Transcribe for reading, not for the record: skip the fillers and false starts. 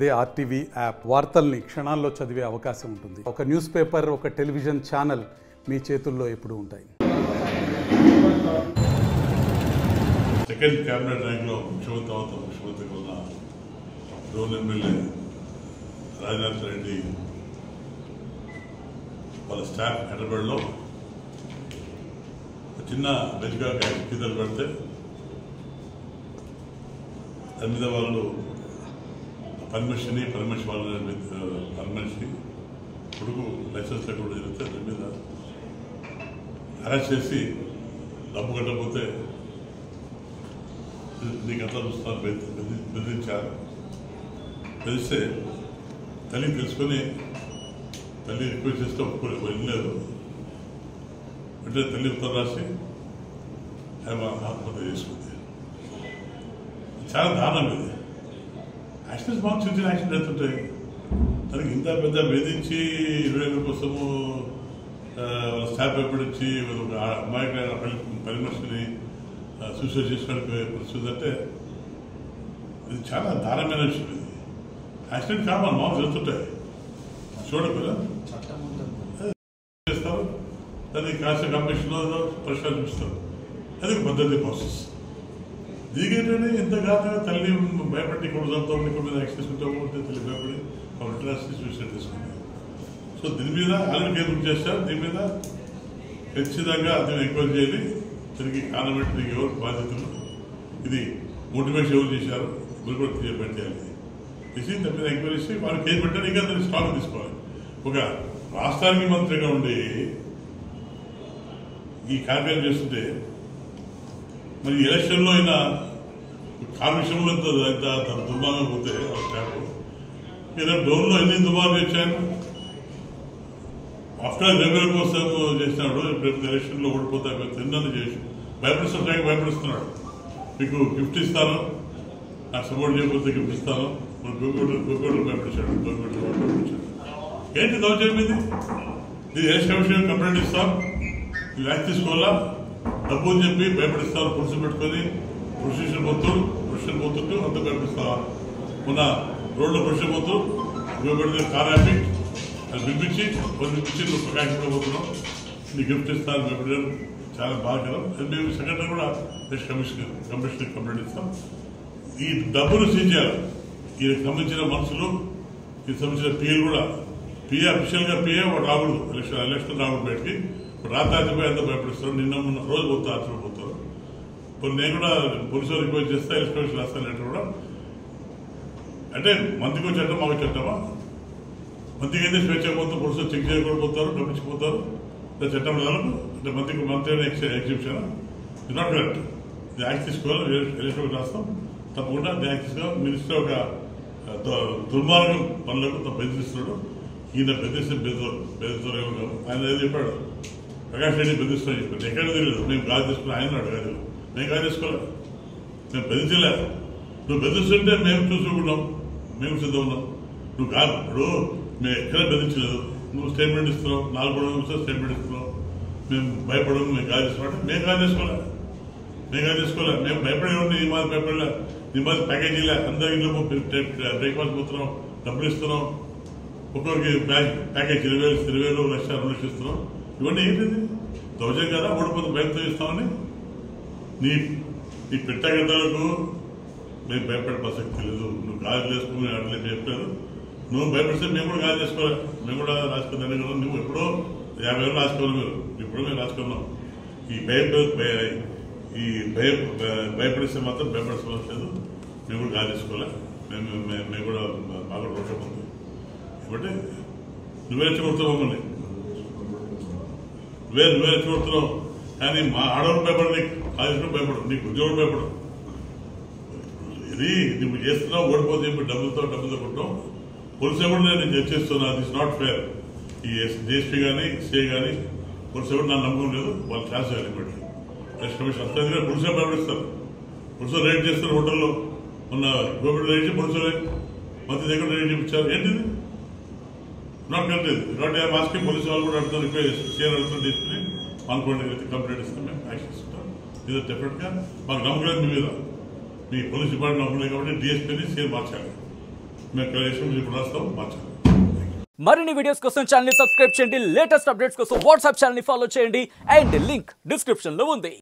అదే RTV app వార్తల్ని క్షణాల్లో చదివే అవకాశం ఉంటుంది. ఒక న్యూస్ పేపర్, ఒక టెలివిజన్ ఛానల్ మీ చేతుల్లో ఎప్పుడూ ఉంటాయి. సెకండ్ క్యాబినెట్ ర్యాంక్లో ముఖ్యమంత్రి ఉన్న డోన్ ఎమ్మెల్యే రాజనాథ్ రెడ్డి వాళ్ళ స్టాఫ్ హైదరాబాద్లో చిన్న బెజ్గా గీతలు పెడితే దాని మీద వాళ్ళు పర్మిషన్ వాళ్ళని పర్మిషన్ కొడుకు లైసెన్స్ కూడా జరిగితే దాని మీద అరెస్ట్ చేసి డబ్బు కట్టకపోతే నీకు ఎట్లా చూస్తాను బెదిరించారు. తెలిస్తే తల్లి తెలుసుకొని తల్లి రిక్వెస్ట్ చేస్తే వెళ్ళలేదు అంటే తల్లి ఉత్తరం రాసి ఆత్మహత్య చేసుకుంది. చాలా దారుణం ఇది. యాక్సిడెంట్స్ బాగా చిన్న చిన్న యాక్సిడెంట్ అవుతుంటాయి. దానికి ఇంత పెద్ద వేధించి 20,000 కోసము వాళ్ళ స్టాఫ్ భయపడించి ఒక అమ్మాయికి పని మనిషిని సూసైడ్ చేసుకోవడానికి పరిస్థితి అంటే ఇది చాలా దారుణమైన విషయం. ఇది యాక్సిడెంట్ కావాలి మామూలు జరుగుతుంటాయి. చూడకుండా చేస్తారు, దాన్ని కాస్త కమిషన్లో పరిష్కారం చూపిస్తారు. అది ఒక పద్ధతి ప్రాసెస్. దీనికంటే ఇంతగానో తల్లి భయపడి కూడా చదువుతాం మీద యాక్సెస్ ఉంటాము అంటే తల్లి భయపడి ఇంటర్నేషనల్ సూసైడ్ చేసుకుంది. సో దీని మీద ఆల్రెడీ కేసు బుక్ చేస్తారు. దీని మీద ఖచ్చితంగా దీన్ని ఎంక్వైరీ చేయాలి. దీనికి కారణం పెట్టి ఎవరు బాధ్యతలు, ఇది మోటివేషన్ ఎవరు చేశారు మీరు కూడా పెట్టేయాలి. చేసి దాని మీద ఎంక్వైరీ చేసి వాళ్ళు కేసు పెట్టారు. ఇంకా దాన్ని స్టాక్ తీసుకోవాలి. ఒక రాష్ట్రానికి మంత్రిగా ఉండి ఈ కార్యక్రమం చేస్తుంటే మరి ఎలక్షన్లో అయినా కాలుష్యంలో ఎంత దుర్మార్గం పోతే స్టాఫ్ మీరు డోన్లో ఎన్ని దుర్మార్గం చేశాను. ఆఫ్టర్ రెవెన్యూ కోసం చేసినాడు. ఇప్పుడు ఎలక్షన్లో ఓడిపోతా తిన్నాను చేసి భయపడిస్తున్నాడు. మీకు గిఫ్ట్ ఇస్తాను, నాకు సపోర్ట్ చేయకపోతే గిఫ్ట్ ఇస్తాను. గోకోడు భయపడిచాడు. ఏంటి దౌర్జన్యం ఇది? ఎలక్షన్ కమిషన్ కంప్లైంట్ ఇస్తాం, యాక్ట్ తీసుకోవాలా, డబ్బు అని చెప్పి భయపడిస్తారు. పురుషులు పెట్టుకొని ప్రొసెషన్ పోతుంటూ అంత భయపడిస్తావా? మొన్న రోడ్లో ప్రొసెషన్ పోతూ పెడితే కార్ ఆపి అది పిలిపించి నువ్వు ప్రకాశంలో పోతున్నావు, నీకు గిఫ్ట్ ఇస్తాను భయపడడం చాలా బాధాకరం. అది మేము సెక్రటరీ కూడా కమిషన్ కంప్లైంట్ ఇస్తాం. ఈ డబ్బును సీజ్ చేయాలి. దీనికి సంబంధించిన మనుషులు, దీనికి సంబంధించిన పిఏలు కూడా అఫీషియల్గా పిఏ రాకూడదు. ఎలక్షన్ రాకూడదు బయటికి. రాత్రిపోయి ఎంత భయపడిస్తారు. నిన్న రోజు పోతారు, రాత్రి పోతారు. ఇప్పుడు నేను కూడా పోలీసులు రిక్వెస్ట్ చేస్తే ఎలక్షన్ రాస్తాను అంటే కూడా అంటే మంత్రికి చట్టం మాకు చట్టమా? మంత్రికి అయితే స్వేచ్ఛ పోతారు, పోలీసులు చెక్ చేయకుండా పోతారు, గమనించిపోతారు. చట్టం రాదు అంటే మంత్రి ఎగ్జిబిషన్ ఇస్ నాట్ కరెక్ట్. ఇది యాక్ట్ తీసుకోవాలి. ఎలక్షన్ రాస్తాం తప్పకుండా యాక్ట్ తీసుకోవాలి. మినిస్టర్ ఒక దుర్మార్గం పనులకు బెదిరిస్తున్నాడు. ఈయన బెదిరిస్తారు ఆయన ఏది చెప్పాడు, ప్రకాష్ రెడ్డి బెదిరిస్తాను చెప్పాడు. ఎక్కడ తెలియదు. మేము గాలి తీసుకుని ఆయన అడగదు. మేము గాలి తీసుకోలే, మేము బెదిరించలే. నువ్వు బెదిరిస్తుంటే మేము చూసుకున్నాం, మేము సిద్ధం ఉన్నాం. నువ్వు కాదు ఇప్పుడు మేము ఎక్కడ బెదిరించలేదు. నువ్వు స్టేట్మెంట్ ఇస్తున్నావు, 4 నిమిషాలు స్టేట్మెంట్ ఇస్తున్నావు. మేము భయపడము, మేము గాలి తీసుకున్నాం. మేము గాలి తీసుకోలే. మేము భయపడే ఈ మాది భయపడలే. ఈ మాది ప్యాకేజీలే. అందరి ఇంట్లో బ్రేక్ఫాస్ట్ పోతున్నాం, డబ్బులు ఇస్తున్నాం. ఒక్కొక్కరికి ప్యాకేజ్ 20,000 లక్ష 2 లక్షలు ఇస్తున్నాం. ఇవన్నీ ఏంటిది? దౌర్జన్యం కదా. ఓడిపోతే భయంతో ఇస్తామని నీ పెట్టగడ్డలకు మేము భయపడే ప్రసక్తి లేదు. నువ్వు గాలి వేసుకుని అట్లే చెప్పలేదు. నువ్వు భయపడితే మేము కూడా గాలి చేసుకోవాలి. మేము కూడా రాసుకున్నాను కదా. నువ్వు ఎప్పుడో 50 ఏళ్ళు రాసుకోవాలి. మీరు ఇప్పుడు మేము రాసుకున్నాం. భయపడిస్తే మాత్రం భయపడలేదు. మేము కూడా గాలి చేసుకోవాలి. మేము కూడా బాగా రోషం ఉంది. కాబట్టి నువ్వే రెచ్చగొడుతున్నావు మమ్మల్ని, నువ్వే రెచ్చగొడుతున్నావు. కానీ మా ఆడవాళ్ళు భయపడు, నీకు కాలేజీలో భయపడు, నీకు ఉద్యోగులు భయపడు. ఇది నువ్వు చేస్తున్నావు. ఓడిపోతే చెప్పి డబ్బులతో కొట్టావు. పోలీసు కూడా నేను జడ్జ్ చేస్తున్నా. This not fair. ఈ డిఎస్పీ కానీ సిఐ కానీ పోలీసు కూడా నాకు నమ్మకం లేదు. వాళ్ళు ఛాన్స్ చేయాలి. ఇప్పటికీ ఎలక్షన్ కమిషన్ అత్యంత పోలీసులు భయపడిస్తారు. పోలీసులు రైడ్ చేస్తారు. హోటల్లో ఉన్న గోపిడి రైడ్ చేసి పోలీసులు మంత్రి దగ్గర రైడ్ చేయించారు. ఏంటిది? Not correct. కాబట్టి మాస్కి పోలీసు వాళ్ళు కూడా అడుగుతారు, సీఆర్ అడుగుతారు, డిఎస్పీని అనుకోండి కంప్లైంట్ ఇస్తాం, మేము యాక్షన్ ఇస్తాం. ఇది డెఫినెట్గా మాకు నమ్మకం మీ మీద. మీ పోలీస్ డిపార్ట్మెంట్ నమ్మకం కాబట్టి డిఎస్పీని సీఆర్ మార్చాలి. మేము ఎక్కడ చేసాం ఇప్పుడు రాస్తాం మార్చాలి. మరిన్ని వీడియోస్ కోసం ఛానల్ ని సబ్స్క్రైబ్ చేయండి, లేటెస్ట్ అప్డేట్స్ కోసం వాట్సాప్ ఛానల్ ని ఫాలో చేయండి అండ్ లింక్ డిస్క్రిప్షన్ లో ఉంది.